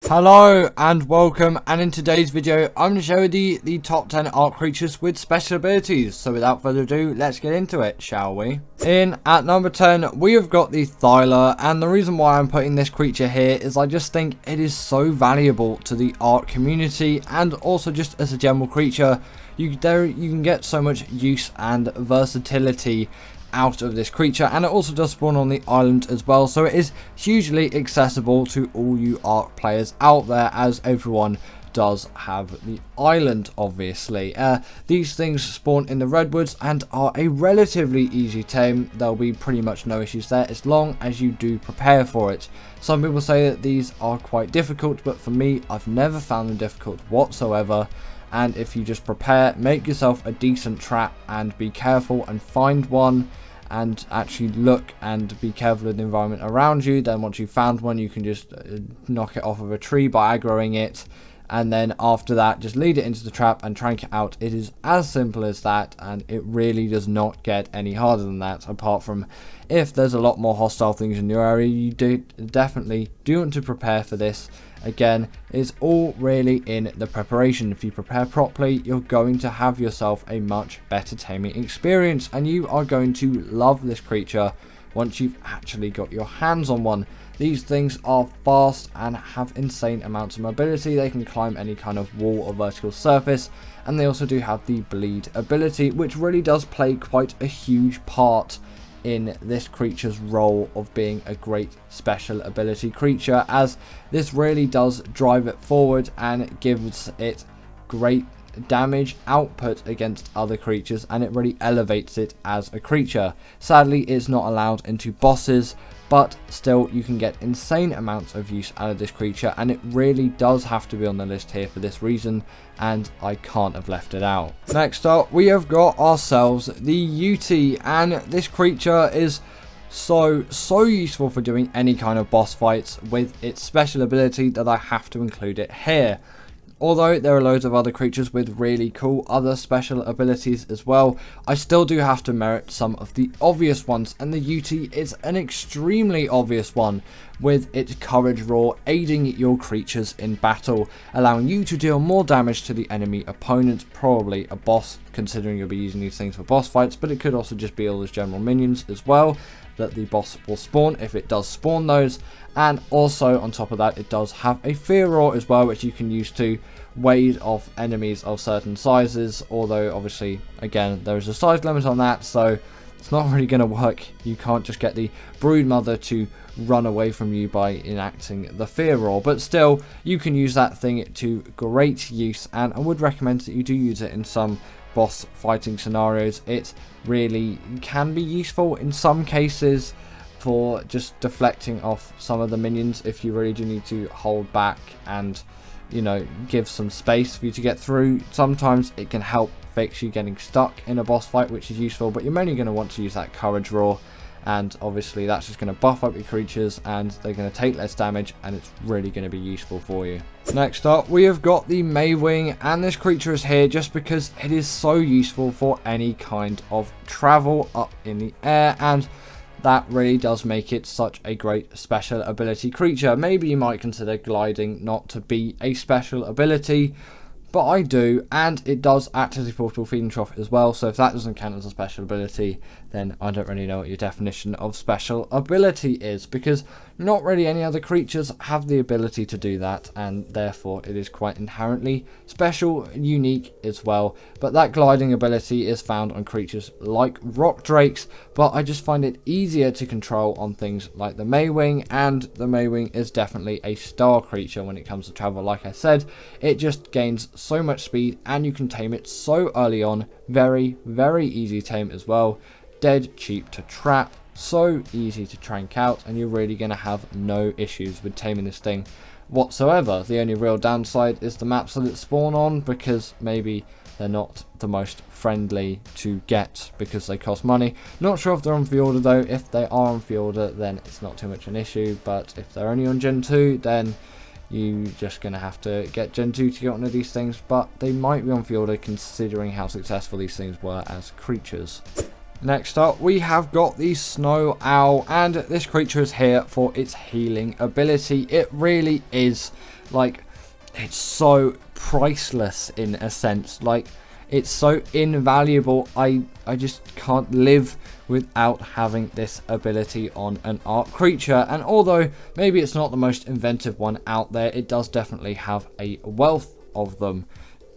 Hello and welcome, and in today's video I'm going to show you the top 10 Ark creatures with special abilities. So without further ado, let's get into it, shall we? In at number 10 we have got the Thyla, and the reason why I'm putting this creature here is I just think it is so valuable to the Ark community, and also just as a general creature you can get so much use and versatility out of this creature, and it also does spawn on the island as well, so it is hugely accessible to all you Ark players out there, as everyone does have the island obviously. These things spawn in the redwoods and are a relatively easy tame. There'll be pretty much no issues there as long as you do prepare for it. Some people say that these are quite difficult, but for me I've never found them difficult whatsoever. And if you just prepare, make yourself a decent trap and be careful and find one and actually look and be careful of the environment around you, then once you've found one you can just knock it off of a tree by aggroing it, and then after that just lead it into the trap and trank it out. It is as simple as that, and it really does not get any harder than that, apart from if there's a lot more hostile things in your area. You definitely do want to prepare for this. Again, it's all really in the preparation. If you prepare properly, you're going to have yourself a much better taming experience, and you are going to love this creature once you've actually got your hands on one. These things are fast and have insane amounts of mobility. They can climb any kind of wall or vertical surface, and they also do have the bleed ability, which really does play quite a huge part in this creature's role of being a great special ability creature, as this really does drive it forward and gives it great damage output against other creatures, and it really elevates it as a creature. Sadly, it's not allowed into bosses, but still you can get insane amounts of use out of this creature, and it really does have to be on the list here for this reason, and I can't have left it out. Next up we have got ourselves the Yeti, and this creature is so useful for doing any kind of boss fights with its special ability that I have to include it here. Although there are loads of other creatures with really cool other special abilities as well, I still do have to merit some of the obvious ones, and the Yeti is an extremely obvious one, with its Courage Roar aiding your creatures in battle, allowing you to deal more damage to the enemy opponent, probably a boss, considering you'll be using these things for boss fights, but it could also just be all those general minions as well that the boss will spawn if it does spawn those. And also on top of that, it does have a Fear Roar as well, which you can use to ward off enemies of certain sizes, although obviously again there is a size limit on that, so it's not really going to work. You can't just get the Broodmother to run away from you by enacting the Fear Roar, but still you can use that thing to great use, and I would recommend that you do use it in some boss fighting scenarios. It really can be useful in some cases for just deflecting off some of the minions if you really do need to hold back and, you know, give some space for you to get through. Sometimes it can help fix you getting stuck in a boss fight, which is useful, but you're mainly going to want to use that Courage Roar, and obviously that's just going to buff up your creatures and they're going to take less damage, and it's really going to be useful for you. Next up we have got the Maywing, and this creature is here just because it is so useful for any kind of travel up in the air, and that really does make it such a great special ability creature. Maybe you might consider gliding not to be a special ability, but I do, and it does act as a portable feeding trough as well, so if that doesn't count as a special ability, then I don't really know what your definition of special ability is, because not really any other creatures have the ability to do that, and therefore it is quite inherently special and unique as well. But that gliding ability is found on creatures like rock drakes, but I just find it easier to control on things like the Maywing, and the Maywing is definitely a star creature when it comes to travel. Like I said, it just gains so much speed, and you can tame it so early on. Very easy tame as well, dead cheap to trap, so easy to trank out, and you're really going to have no issues with taming this thing whatsoever. The only real downside is the maps that it spawn on, because maybe they're not the most friendly to get because they cost money. Not sure if they're on Fjorda though. If they are on Fjorda, then it's not too much an issue, but if they're only on Gen 2, then you're just going to have to get Gen 2 to get one of these things, but they might be on Fjorda considering how successful these things were as creatures. Next up, we have got the Snow Owl, and this creature is here for its healing ability. It really is, like, it's so priceless in a sense. Like, it's so invaluable. I just can't live without having this ability on an Arc creature. And although maybe it's not the most inventive one out there, it does definitely have a wealth of them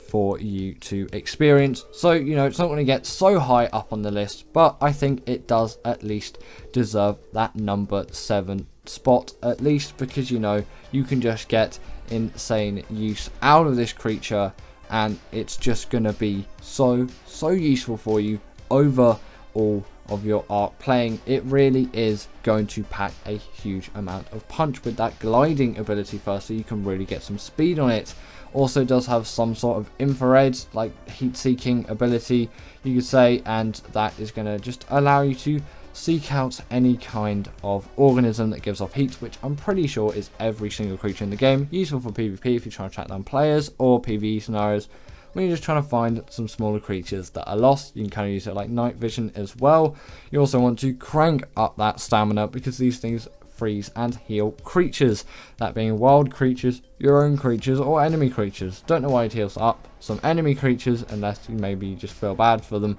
for you to experience. So, you know, it's not going to get so high up on the list, but I think it does at least deserve that number 7 spot, at least, because, you know, you can just get insane use out of this creature, and it's just going to be so useful for you over all of your Arc playing. It really is going to pack a huge amount of punch with that gliding ability first, so you can really get some speed on it. Also does have some sort of infrared, like heat seeking ability, you could say, and that is going to just allow you to seek out any kind of organism that gives off heat, which I'm pretty sure is every single creature in the game. Useful for PvP if you're trying to track down players, or PvE scenarios when you're just trying to find some smaller creatures that are lost. You can kind of use it like night vision as well. You also want to crank up that stamina, because these things freeze and heal creatures, that being wild creatures, your own creatures, or enemy creatures. Don't know why it heals up some enemy creatures unless you maybe just feel bad for them,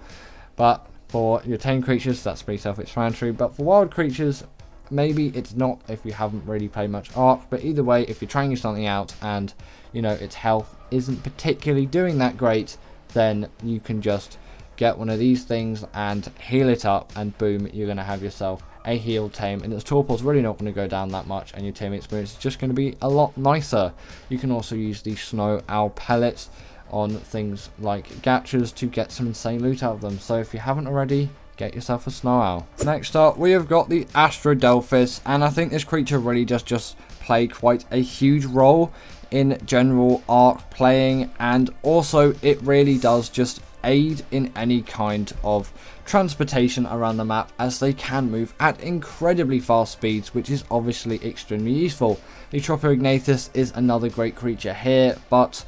but for your tame creatures that's pretty self-explanatory. But for wild creatures, maybe it's not if you haven't really played much Arc. But either way, if you're trying something out and, you know, its health isn't particularly doing that great, then you can just get one of these things and heal it up, and boom, you're going to have yourself a heal tame, and its torpor's really not going to go down that much, and your team experience is just going to be a lot nicer. You can also use the Snow Owl pellets on things like gachas to get some insane loot out of them. So if you haven't already, get yourself a Snow Owl. Next up, we have got the Astradelphis, and I think this creature really does just play quite a huge role in general Arc playing, and also it really does just aid in any kind of transportation around the map, as they can move at incredibly fast speeds, which is obviously extremely useful. The Tropoignathus is another great creature here, but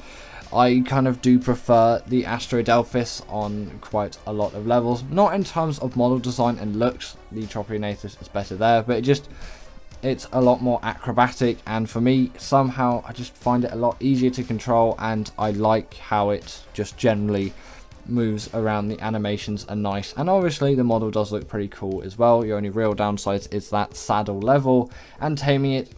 I kind of do prefer the Astradelphis on quite a lot of levels. Not in terms of model design and looks, the Tropoignathus is better there, but it's a lot more acrobatic, and for me, somehow, I just find it a lot easier to control, and I like how it just generally moves around. The animations are nice, and obviously the model does look pretty cool as well. Your only real downside is that saddle level, and taming it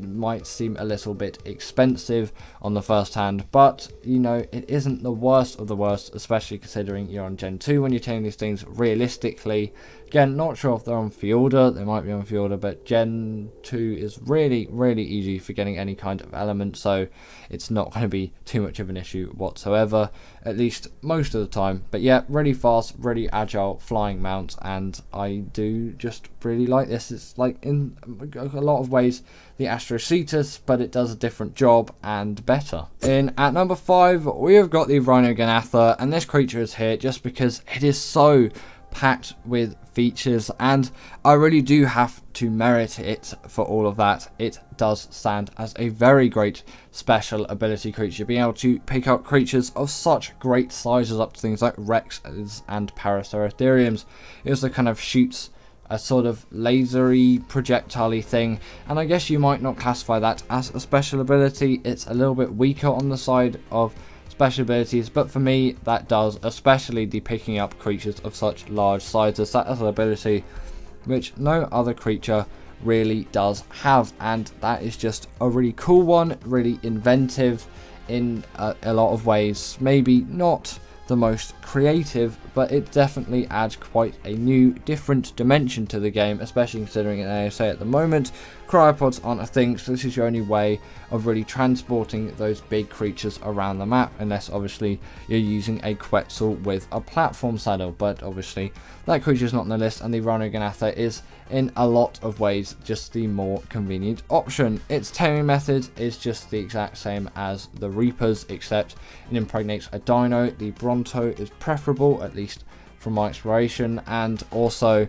might seem a little bit expensive on the first hand, but you know, it isn't the worst of the worst, especially considering you're on Gen 2 when you're taming these things realistically. Again, not sure if they're on Fjorda, they might be on Fjorda, but Gen 2 is really easy for getting any kind of element, so it's not going to be too much of an issue whatsoever, at least most of the time. But yeah, really fast, really agile flying mount, and I do just really like this. It's like in a lot of ways the Astrocetus, but it does a different job and better. At number 5, we have got the Rhinoganatha, and this creature is here just because it is so packed with features, and I really do have to merit it for all of that. It does stand as a very great special ability creature, being able to pick up creatures of such great sizes up to things like Rexes and Paraceratheriums. It also kind of shoots a sort of lasery projectile-y thing, and I guess you might not classify that as a special ability. It's a little bit weaker on the side of special abilities, but for me that does, especially the picking up creatures of such large sizes. That is an ability which no other creature really does have, and that is just a really cool one, really inventive in a lot of ways. Maybe not the most creative, but it definitely adds quite a new, different dimension to the game, especially considering in ASA at the moment cryopods aren't a thing, so this is your only way of really transporting those big creatures around the map, unless obviously you're using a Quetzal with a platform saddle. But obviously that creature is not on the list, and the Rhinoganatha is in a lot of ways just the more convenient option. Its taming method is just the exact same as the Reapers, except it impregnates a dino. The Bronto is preferable, at least from my exploration, and also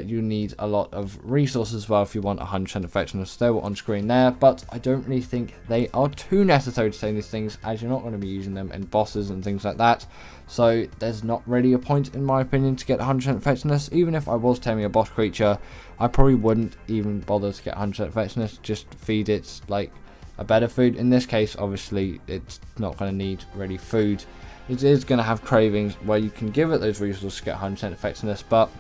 you need a lot of resources as well if you want 100% effectiveness. They were on screen there, but I don't really think they are too necessary to tame these things, as you're not going to be using them in bosses and things like that. So there's not really a point, in my opinion, to get 100% effectiveness. Even if I was taming a boss creature, I probably wouldn't even bother to get 100% effectiveness. Just feed it like a better food. In this case, obviously, it's not going to need really food. It is going to have cravings where you can give it those resources to get 100% effectiveness, but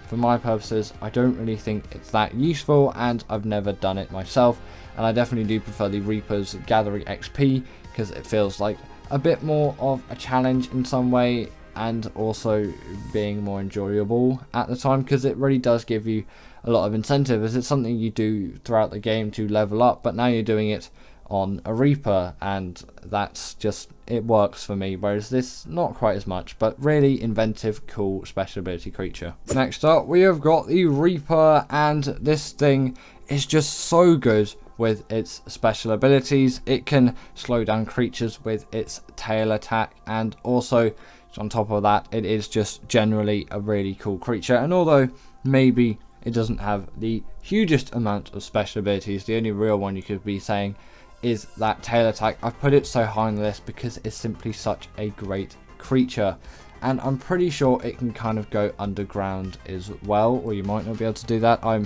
for my purposes, I don't really think it's that useful, and I've never done it myself. And I definitely do prefer the Reaper's gathering XP, because it feels like a bit more of a challenge in some way, and also being more enjoyable at the time, because it really does give you a lot of incentive, as it's something you do throughout the game to level up, but now you're doing it on a Reaper, and that's just, it works for me, whereas this not quite as much, but really inventive, cool special ability creature. Next up, we have got the Reaper, and this thing is just so good with its special abilities. It can slow down creatures with its tail attack, and also on top of that, it is just generally a really cool creature. And although maybe it doesn't have the hugest amount of special abilities, the only real one you could be saying is that tail attack. I've put it so high on the list because it's simply such a great creature, and I'm pretty sure it can kind of go underground as well, or you might not be able to do that. I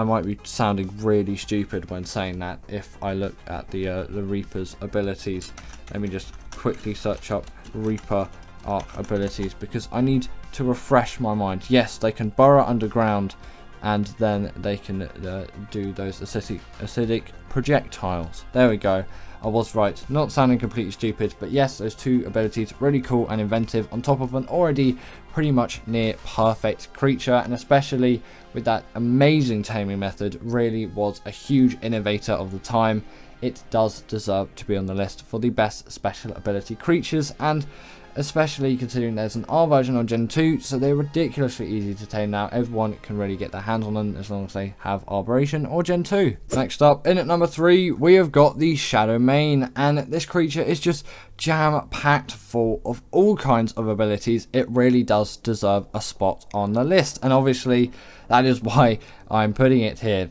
might be sounding really stupid when saying that if I look at the Reaper's abilities. Let me just quickly search up Reaper arc abilities, because I need to refresh my mind. Yes, they can burrow underground, and then they can do those acidic projectiles. There we go. I was right, not sounding completely stupid, but yes, those two abilities really cool and inventive on top of an already pretty much near perfect creature, and especially with that amazing taming method, really was a huge innovator of the time. It does deserve to be on the list for the best special ability creatures, and especially considering there's an R version on Gen 2, so they're ridiculously easy to tame now. Everyone can really get their hands on them as long as they have Arboration or Gen 2. Next up, in at number 3, we have got the Shadowmane, and this creature is just jam-packed full of all kinds of abilities. It really does deserve a spot on the list, and obviously that is why I'm putting it here.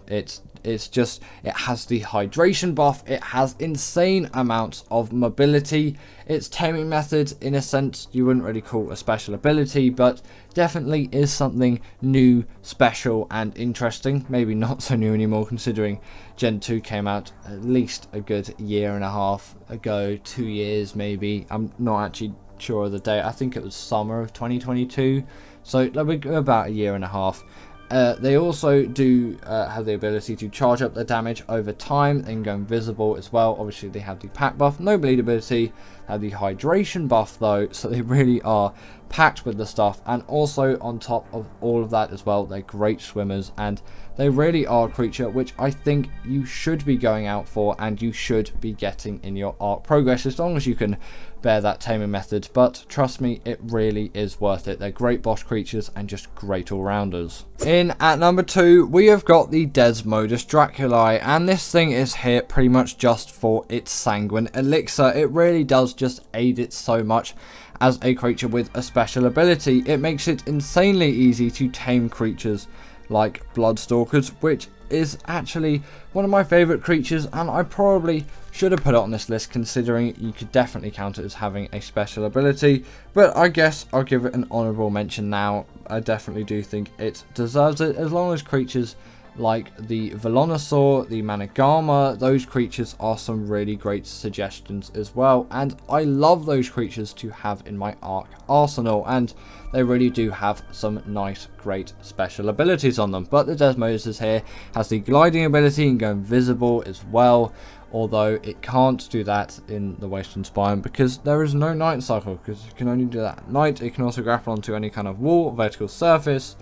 It's just, it has the hydration buff, it has insane amounts of mobility. Its taming method, in a sense, you wouldn't really call a special ability, but definitely is something new, special, and interesting. Maybe not so new anymore, considering Gen 2 came out at least a good year and a half ago, 2 years maybe. I'm not actually sure of the date. I think it was summer of 2022, so about a year and a half. They also do have the ability to charge up their damage over time and go invisible as well. Obviously they have the pack buff, no bleed ability, have the hydration buff though, so they really are packed with the stuff. And also on top of all of that as well, they're great swimmers, and they really are a creature which I think you should be going out for, and you should be getting in your arc progress as long as you can bear that taming method. But trust me, it really is worth it. They're great boss creatures and just great all-rounders. In at number 2, we have got the Desmodus Draculae, and this thing is here pretty much just for its sanguine elixir. It really does just aid it so much as a creature with a special ability. It makes it insanely easy to tame creatures like Bloodstalkers, which is actually one of my favourite creatures, and I probably should have put it on this list, considering you could definitely count it as having a special ability, but I guess I'll give it an honourable mention now. I definitely do think it deserves it, as long as creatures like the Velonasaur, the Managama, those creatures are some really great suggestions as well, and I love those creatures to have in my Arc arsenal, and they really do have some nice, great special abilities on them. But the Desmodus here has the gliding ability and go invisible as well, although it can't do that in the Wasteland Spine because there is no night cycle, because you can only do that at night. It can also grapple onto any kind of wall, vertical surface,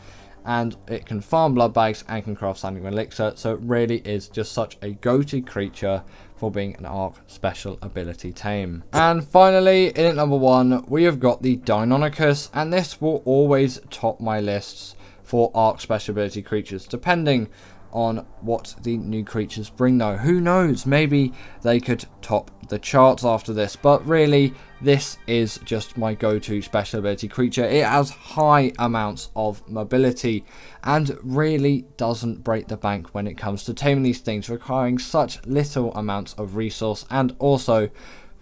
and it can farm blood bags and can craft sanguine elixir, so it really is just such a go-to creature for being an Arc special ability tame. And finally, in at number 1, we have got the Deinonychus, and this will always top my lists for Arc special ability creatures, depending on what the new creatures bring though. Who knows, maybe they could top the charts after this, but really this is just my go-to special ability creature. It has high amounts of mobility and really doesn't break the bank when it comes to taming these things, requiring such little amounts of resource and also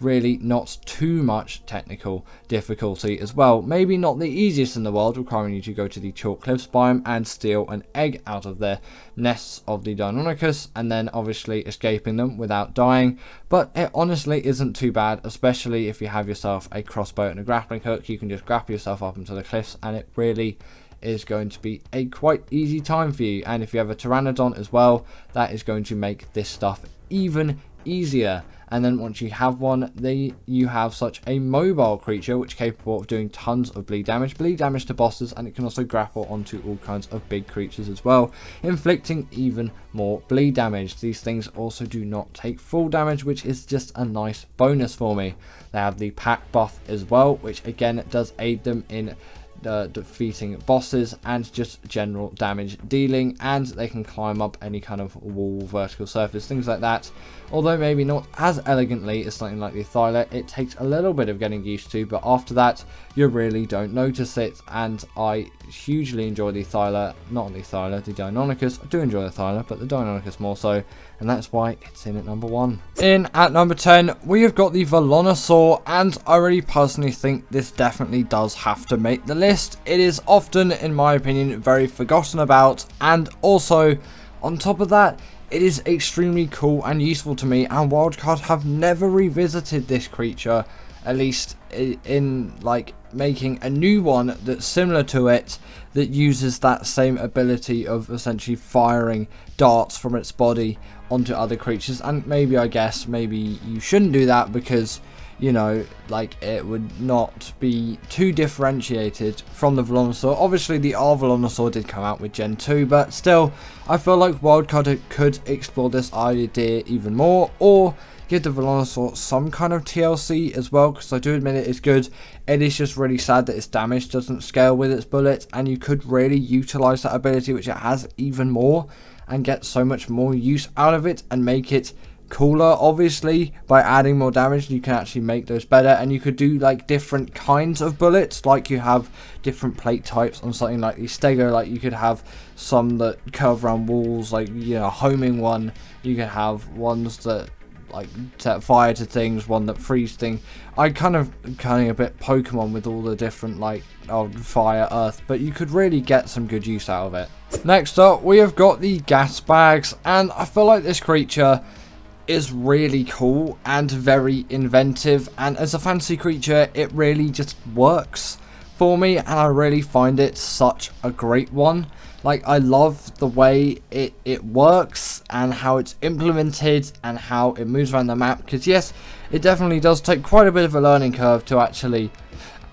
really not too much technical difficulty as well. Maybe not the easiest in the world, requiring you to go to the Chalk Cliffs biome and steal an egg out of their nests of the Deinonychus and then obviously escaping them without dying, but it honestly isn't too bad, especially if you have yourself a crossbow and a grappling hook. You can just grapple yourself up into the cliffs and it really is going to be a quite easy time for you. And if you have a Pteranodon as well, that is going to make this stuff even easier. And then once you have one, you have such a mobile creature which is capable of doing tons of bleed damage to bosses, and it can also grapple onto all kinds of big creatures as well, inflicting even more bleed damage. These things also do not take full damage, which is just a nice bonus for me. They have the pack buff as well, which again does aid them in defeating bosses and just general damage dealing, and they can climb up any kind of wall, vertical surface, things like that. Although maybe not as elegantly as something like the Thyla, it takes a little bit of getting used to, but after that you really don't notice it. And I hugely enjoy the Thyla, not the Thyla, the Deinonychus. I do enjoy the Thyla, but the Deinonychus more so, and that's why it's in at number 1. In at number 10, we have got the Velonasaur, and I really personally think this definitely does have to make the list. It is often, in my opinion, very forgotten about, and also, on top of that, it is extremely cool and useful to me, and Wildcard have never revisited this creature, at least in like making a new one that's similar to it, that uses that same ability of essentially firing darts from its body onto other creatures. And maybe, I guess, maybe you shouldn't do that because, you know, like, it would not be too differentiated from the Velonasaur. Obviously, the Velonasaur did come out with Gen 2, but still, I feel like Wildcard could explore this idea even more, or give the Velonasaur some kind of TLC as well, because I do admit it is good. It is just really sad that its damage doesn't scale with its bullets, and you could really utilize that ability, which it has, even more, and get so much more use out of it and make it cooler. Obviously, by adding more damage you can actually make those better, and you could do like different kinds of bullets, like you have different plate types on something like the Stego. Like you could have some that curve around walls, like, you know, homing one. You could have ones that like set fire to things, one that freeze things. I kind of a bit Pokemon with all the different like fire, earth, but you could really get some good use out of it. Next up, we have got the gas bags, and I feel like this creature is really cool and very inventive, and as a fantasy creature it really just works for me, and I really find it such a great one. Like, I love the way it works and how it's implemented and how it moves around the map, because yes, it definitely does take quite a bit of a learning curve to actually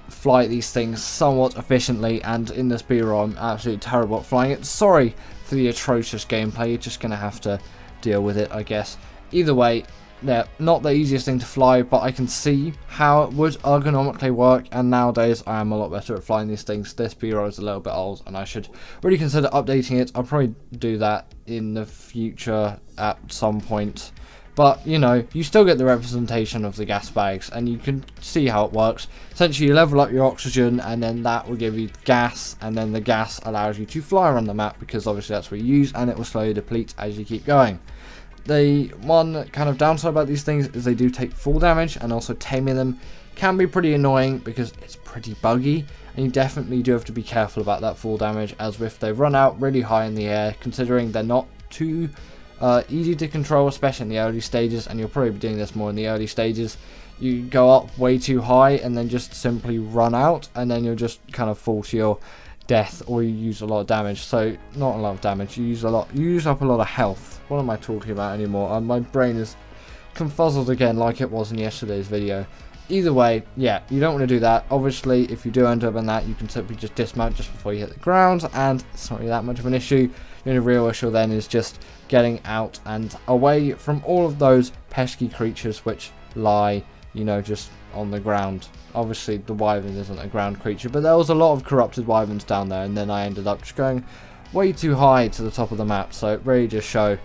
fly these things somewhat efficiently, and in this B-roll I'm absolutely terrible at flying it. Sorry for the atrocious gameplay, you're just gonna have to deal with it, I guess. Either way, they're not the easiest thing to fly, but I can see how it would ergonomically work, and nowadays I am a lot better at flying these things. This B-roll is a little bit old and I should really consider updating it. I'll probably do that in the future at some point. But, you know, you still get the representation of the gas bags, and you can see how it works. Essentially, you level up your oxygen, and then that will give you gas, and then the gas allows you to fly around the map, because obviously that's what you use, and it will slowly deplete as you keep going. The one kind of downside about these things is they do take full damage, and also taming them can be pretty annoying because it's pretty buggy, and you definitely do have to be careful about that full damage, as if they run out really high in the air, considering they're not too easy to control, especially in the early stages, and you'll probably be doing this more in the early stages. You go up way too high and then just simply run out, and then you'll just kind of fall to your death, or you use a lot of damage. So not a lot of damage, you use up a lot of health. What am I talking about anymore? My brain is confuzzled again, like it was in yesterday's video. Either way, yeah, you don't want to do that. Obviously, if you do end up in that, you can simply just dismount just before you hit the ground, and it's not really that much of an issue. The only real issue then is just getting out and away from all of those pesky creatures which lie, you know, just on the ground. Obviously, the wyvern isn't a ground creature, but there was a lot of corrupted wyverns down there, and then I ended up just going way too high to the top of the map, so it really just show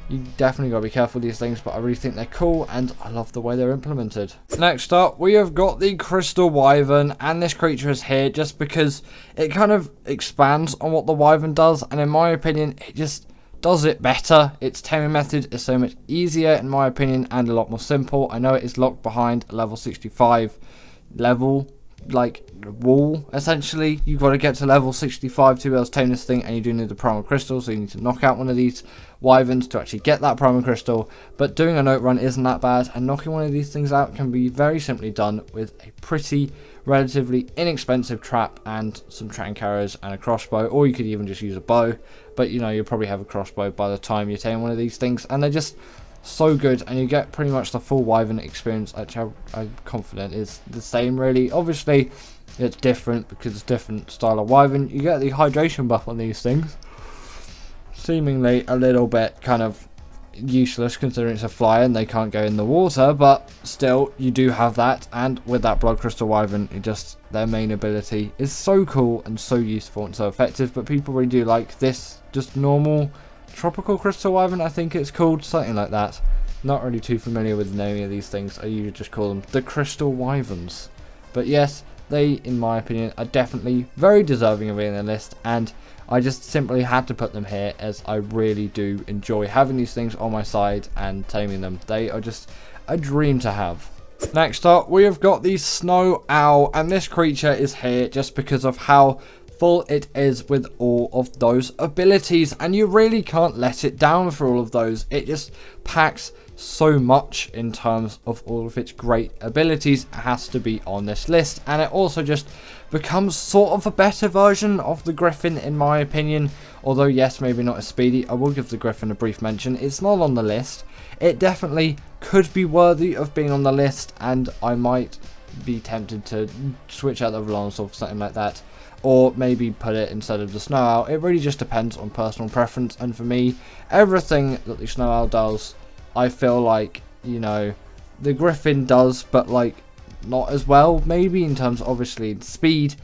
you definitely gotta be careful with these things, but I really think they're cool and I love the way they're implemented. Next up, we have got the Crystal Wyvern, and this creature is here just because it kind of expands on what the Wyvern does, and in my opinion, it just does it better. Its taming method is so much easier in my opinion and a lot more simple. I know it is locked behind a level 65 level like wall. Essentially you've got to get to level 65 to be able to tame this thing, and you do need the primal crystal, so you need to knock out one of these wyverns to actually get that primal crystal. But doing a note run isn't that bad, and knocking one of these things out can be very simply done with a pretty relatively inexpensive trap and some tracking arrows and a crossbow, or you could even just use a bow, but you know you'll probably have a crossbow by the time you tame one of these things, and they're just so good, and you get pretty much the full wyvern experience, which I'm confident is the same really. Obviously it's different because it's different style of wyvern. You get the hydration buff on these things, seemingly a little bit kind of useless considering it's a flyer and they can't go in the water, but still you do have that. And with that blood crystal wyvern, it just, their main ability is so cool and so useful and so effective. But people really do like this just normal tropical crystal wyvern, I think it's called, something like that. Not really too familiar with the name of these things. I usually just call them the crystal wyverns. But yes, they in my opinion are definitely very deserving of being in the list, and I just simply had to put them here as I really do enjoy having these things on my side and taming them. They are just a dream to have. Next up, we have got the Snow Owl, and this creature is here just because of how full it is with all of those abilities, and you really can't let it down for all of those. It just packs so much in terms of all of its great abilities. It has to be on this list, and it also just becomes sort of a better version of the Griffin in my opinion. Although yes, maybe not as speedy. I will give the Griffin a brief mention. It's not on the list. It definitely could be worthy of being on the list, and I might be tempted to switch out the Volans or something like that, or maybe put it instead of the Snow Owl. It really just depends on personal preference, and for me, everything that the Snow Owl does, I feel like, you know, the Griffin does, but like not as well maybe in terms of obviously speed.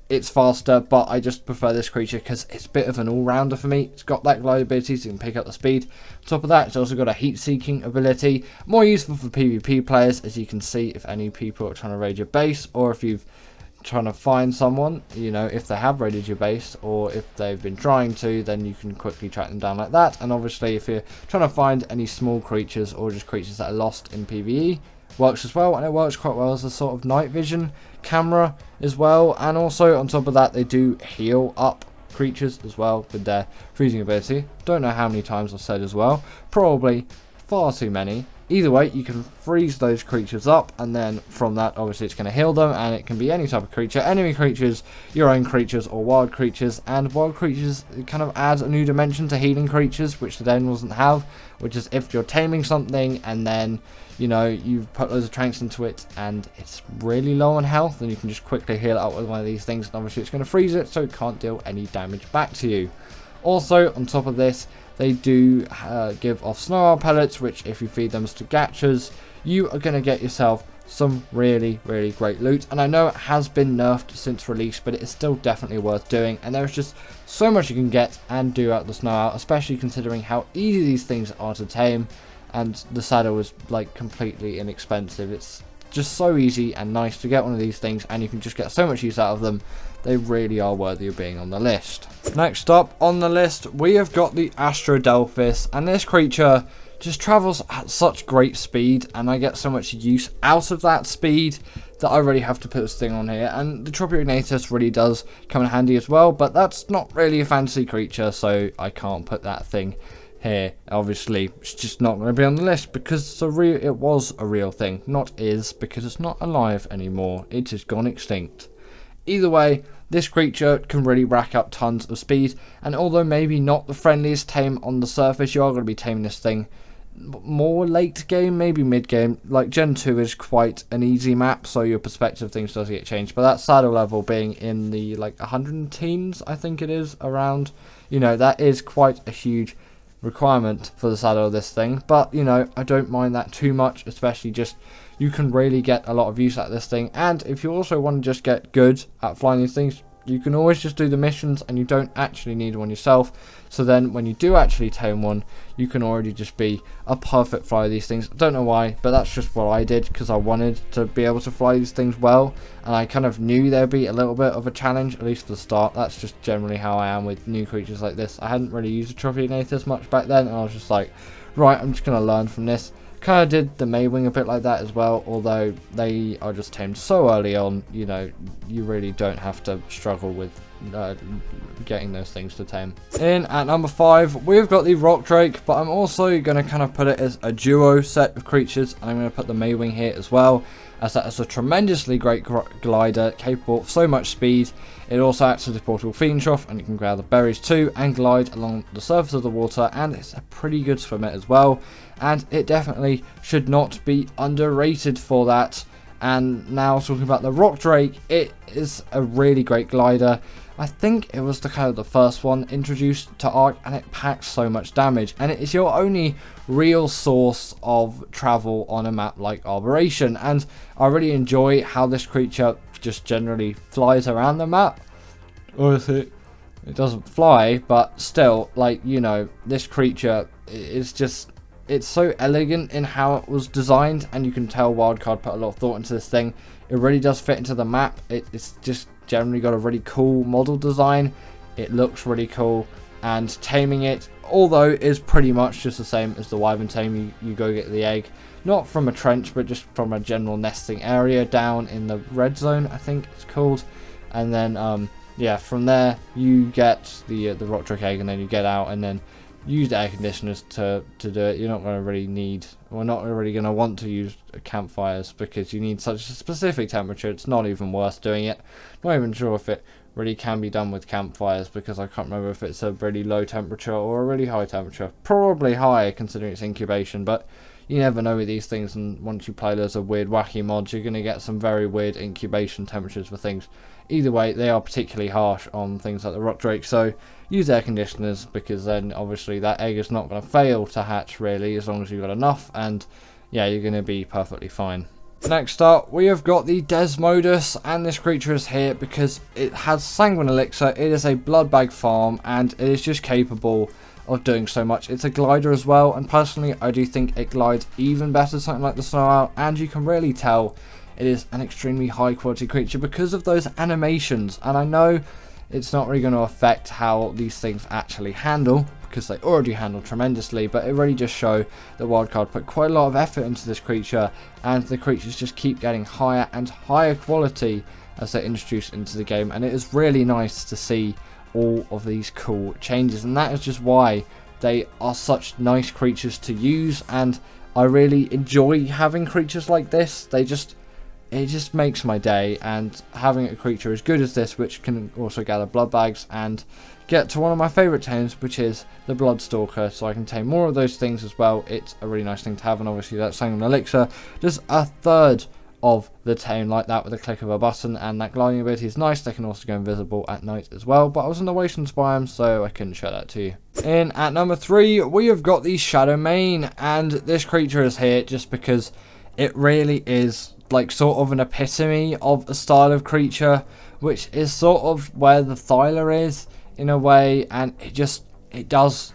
It's faster, but I just prefer this creature because it's a bit of an all-rounder for me. It's got that glide ability, so you can pick up the speed. On top of that, it's also got a heat-seeking ability, more useful for PvP players, as you can see if any people are trying to raid your base, or if you've trying to find someone, you know, if they have raided your base, or if they've been trying to, then you can quickly track them down like that. And obviously if you're trying to find any small creatures or just creatures that are lost in PvE, works as well, and it works quite well as a sort of night vision camera as well. And also on top of that, they do heal up creatures as well with their freezing ability. Don't know how many times I've said as well, probably far too many. Either way, you can freeze those creatures up, and then from that, obviously, it's going to heal them, and it can be any type of creature, enemy creatures, your own creatures, or wild creatures. And wild creatures, it kind of adds a new dimension to healing creatures, which the den doesn't have, which is if you're taming something, and then, you know, you've put loads of tranks into it, and it's really low on health, then you can just quickly heal it up with one of these things, and obviously it's going to freeze it, so it can't deal any damage back to you. Also, on top of this, they do give off Snow Owl pellets, which if you feed them to gachas, you are going to get yourself some really, really great loot. And I know it has been nerfed since release, but it is still definitely worth doing. And there's just so much you can get and do out the Snow Owl, especially considering how easy these things are to tame. And the saddle is like completely inexpensive. It's just so easy and nice to get one of these things, and you can just get so much use out of them. They really are worthy of being on the list. Next up on the list, we have got the Astrodelphis, and this creature just travels at such great speed, and I get so much use out of that speed that I really have to put this thing on here. And the Tropiognathus really does come in handy as well, but that's not really a fantasy creature, so I can't put that thing here. Obviously, it's just not going to be on the list because it was a real thing. Not is, because it's not alive anymore. It has gone extinct. Either way, this creature can really rack up tons of speed, and although maybe not the friendliest tame on the surface, you are going to be taming this thing more late game, maybe mid game. Like Gen 2 is quite an easy map, so your perspective of things does get changed, but that saddle level being in the like 100 teens, I think it is, around, you know, that is quite a huge requirement for the saddle of this thing. But you know, I don't mind that too much, especially just you can really get a lot of use out of this thing. And if you also want to just get good at flying these things, you can always just do the missions and you don't actually need one yourself. So then when you do actually tame one, you can already just be a perfect flyer of these things. I don't know why, but that's just what I did, because I wanted to be able to fly these things well, and I kind of knew there'd be a little bit of a challenge, at least for the start. That's just generally how I am with new creatures like this. I hadn't really used a Trophy Ignitus much back then, and I was just like, right, I'm just going to learn from this. Kind of did the Maywing a bit like that as well, although they are just tamed so early on, you know, you really don't have to struggle with getting those things to tame. In at number 5, we've got the Rock Drake, but I'm also going to kind of put it as a duo set of creatures. I'm going to put the Maywing here as well, as that is a tremendously great glider, capable of so much speed. It also acts as a portable Fiend Trough, and you can grab the berries too and glide along the surface of the water, and it's a pretty good swimmer as well, and it definitely should not be underrated for that. And now talking about the Rock Drake, it is a really great glider. I think it was the kind of the first one introduced to Ark, and it packs so much damage, and it is your only real source of travel on a map like Arboration. And I really enjoy how this creature just generally flies around the map. Obviously it doesn't fly, but still, like, you know, this creature is just, it's so elegant in how it was designed, and you can tell Wildcard put a lot of thought into this thing. It really does fit into the map. It's just generally got a really cool model design. It looks really cool, and taming it, although is pretty much just the same as the Wyvern tame. You go get the egg, not from a trench, but just from a general nesting area down in the red zone, I think it's called. And then yeah, from there you get the Rock Drake egg, and then you get out and then use the air conditioners to do it. You're not going to really need, we're not really going to want to use campfires, because you need such a specific temperature. It's not even worth doing it. Not even sure if it really can be done with campfires, because I can't remember if it's a really low temperature or a really high temperature. Probably high considering it's incubation, but you never know with these things, and once you play loads of weird wacky mods, you're going to get some very weird incubation temperatures for things. Either way, they are particularly harsh on things like the Rock Drake, so use air conditioners, because then obviously that egg is not going to fail to hatch really, as long as you've got enough, and yeah, you're going to be perfectly fine. Next up, we have got the Desmodus, and this creature is here because it has Sanguine Elixir. It is a blood bag farm, and it is just capable of doing so much. It's a glider as well, and personally I do think it glides even better than something like the Snow Owl, and you can really tell it is an extremely high quality creature because of those animations. And I know it's not really going to affect how these things actually handle, because they already handle tremendously, but it really just show that Wildcard put quite a lot of effort into this creature, and the creatures just keep getting higher and higher quality as they're introduced into the game, and it is really nice to see all of these cool changes, and that is just why they are such nice creatures to use. And I really enjoy having creatures like this. It just makes my day, and having a creature as good as this, which can also gather blood bags and get to one of my favourite tames, which is the Bloodstalker, so I can tame more of those things as well. It's a really nice thing to have, and obviously that Sanguine Elixir does a third of the tame like that with a click of a button, and that gliding ability is nice. They can also go invisible at night as well, but I was in the Wastelands biome, so I couldn't show that to you. In at number 3, we have got the Shadowmane, and this creature is here just because it really is like sort of an epitome of a style of creature, which is sort of where the Thyla is in a way, and it just does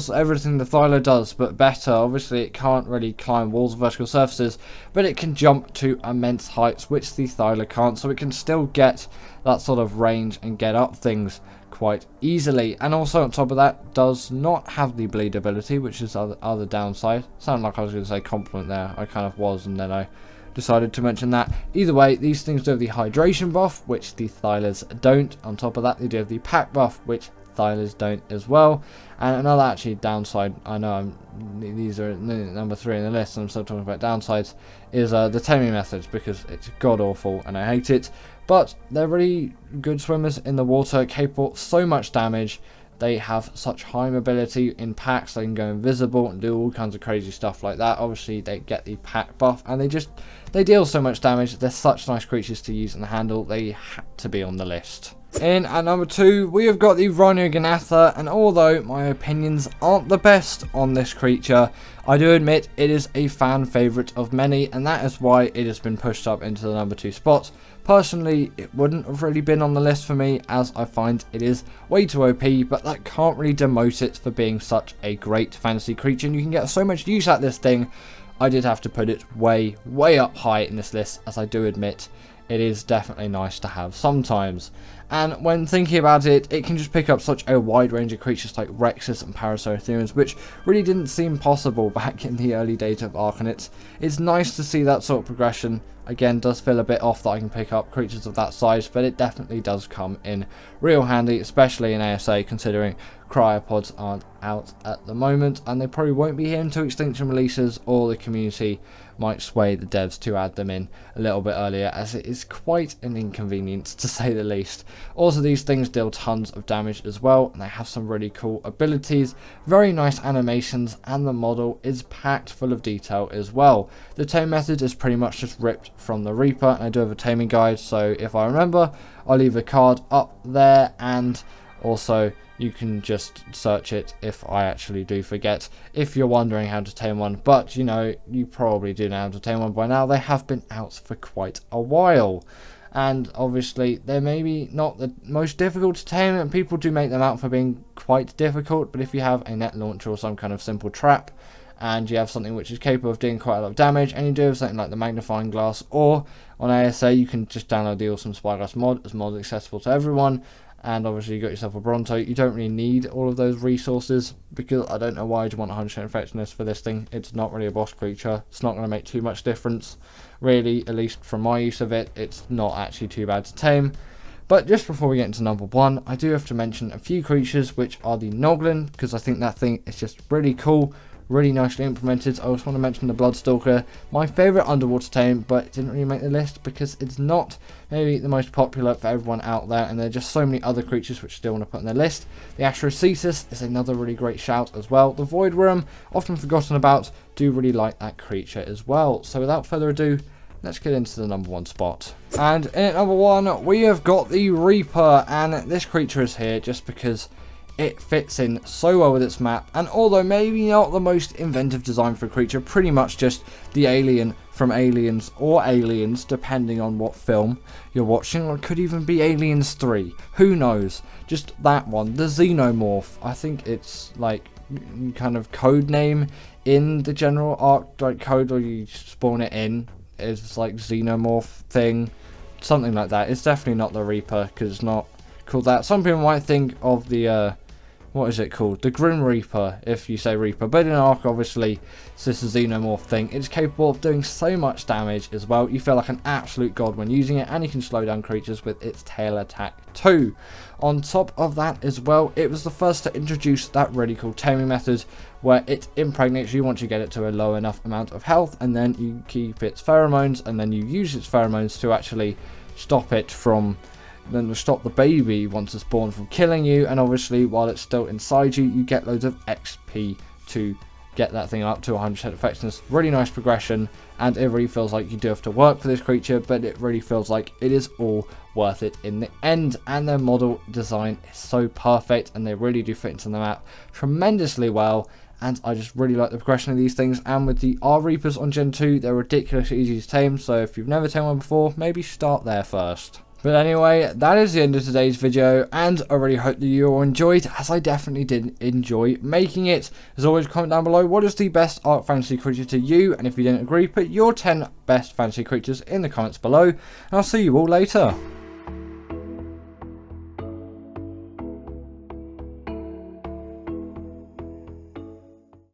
everything the Thyla does, but better. Obviously it can't really climb walls or vertical surfaces, but it can jump to immense heights, which the Thyla can't, so it can still get that sort of range and get up things quite easily. And also on top of that, does not have the bleed ability, which is other downside. Sounded like I was going to say compliment there. I kind of was, and then I decided to mention that. Either way, these things do have the hydration buff, which the Thylas don't. On top of that, they do have the pack buff, which Thylas don't as well. And another actually downside, I know these are number 3 in the list and I'm still talking about downsides, is the taming methods, because it's god awful and I hate it. But they're really good swimmers in the water, capable of so much damage. They have such high mobility in packs. They can go invisible and do all kinds of crazy stuff like that. Obviously they get the pack buff, and they deal so much damage. They're such nice creatures to use and handle. They had to be on the list. In at number 2, we have got the Rhino Ganatha, and although my opinions aren't the best on this creature, I do admit it is a fan favourite of many, and that is why it has been pushed up into the number 2 spot. Personally, it wouldn't have really been on the list for me, as I find it is way too OP, but that can't really demote it for being such a great fantasy creature, and you can get so much use out of this thing. I did have to put it way up high in this list, as I do admit it is definitely nice to have sometimes. And when thinking about it, it can just pick up such a wide range of creatures like Rexus and Paraceratherians, which really didn't seem possible back in the early days of Arcanite. It's nice to see that sort of progression. Again, does feel a bit off that I can pick up creatures of that size, but it definitely does come in real handy, especially in ASA, considering cryopods aren't out at the moment, and they probably won't be here until extinction releases, or the community might sway the devs to add them in a little bit earlier, as it is quite an inconvenience to say the least. Also, these things deal tons of damage as well, and they have some really cool abilities, very nice animations, and the model is packed full of detail as well. The tame method is pretty much just ripped from the Reaper, and I do have a taming guide, so if I remember, I'll leave a card up there, and also you can just search it if I actually do forget, if you're wondering how to tame one. But you know, you probably do know how to tame one by now. They have been out for quite a while, and obviously they're maybe not the most difficult to tame, and people do make them out for being quite difficult. But if you have a net launcher or some kind of simple trap, and you have something which is capable of doing quite a lot of damage, and you do have something like the magnifying glass, or on ASA you can just download the awesome Spyglass mod, as mod accessible to everyone. And obviously you got yourself a Bronto. You don't really need all of those resources, because I don't know why you'd want 100% effectiveness for this thing. It's not really a boss creature. It's not going to make too much difference, really, at least from my use of it. It's not actually too bad to tame. But just before we get into number 1, I do have to mention a few creatures, which are the Noglin, because I think that thing is just really cool, really nicely implemented. I also want to mention the Bloodstalker, my favourite underwater tame, but it didn't really make the list because it's not maybe the most popular for everyone out there, and there are just so many other creatures which I still want to put on their list. The Astrocetus is another really great shout as well. The Void Worm, often forgotten about, do really like that creature as well. So without further ado, let's get into the number 1 spot. And in at number 1, we have got the Reaper, and this creature is here just because it fits in so well with its map, and although maybe not the most inventive design for a creature, pretty much just the alien from Aliens, or Aliens, depending on what film you're watching, or it could even be Aliens 3, who knows, just that one, the Xenomorph. I think it's like kind of code name in the general Arc like code, or you spawn it in, is like Xenomorph thing, something like that. It's definitely not the Reaper, because it's not called that. Some people might think of the what is it called? The Grim Reaper, if you say Reaper. But in Arc, obviously, it's this Xenomorph thing. It's capable of doing so much damage as well. You feel like an absolute god when using it, and you can slow down creatures with its tail attack too. On top of that as well, it was the first to introduce that really cool taming method, where it impregnates you once you get it to a low enough amount of health, and then you keep its pheromones, and then you use its pheromones to actually stop it from... then stop the baby once it's born from killing you, and obviously while it's still inside you, you get loads of XP to get that thing up to 100% effectiveness. Really nice progression, and it really feels like you do have to work for this creature, but it really feels like it is all worth it in the end. And their model design is so perfect, and they really do fit into the map tremendously well, and I just really like the progression of these things. And with the R Reapers on Gen 2, they're ridiculously easy to tame, so if you've never tamed one before, maybe start there first. But anyway, that is the end of today's video, and I really hope that you all enjoyed, as I definitely did enjoy making it. As always, comment down below what is the best Arc Fantasy creature to you, and if you didn't agree, put your 10 best fantasy creatures in the comments below, and I'll see you all later.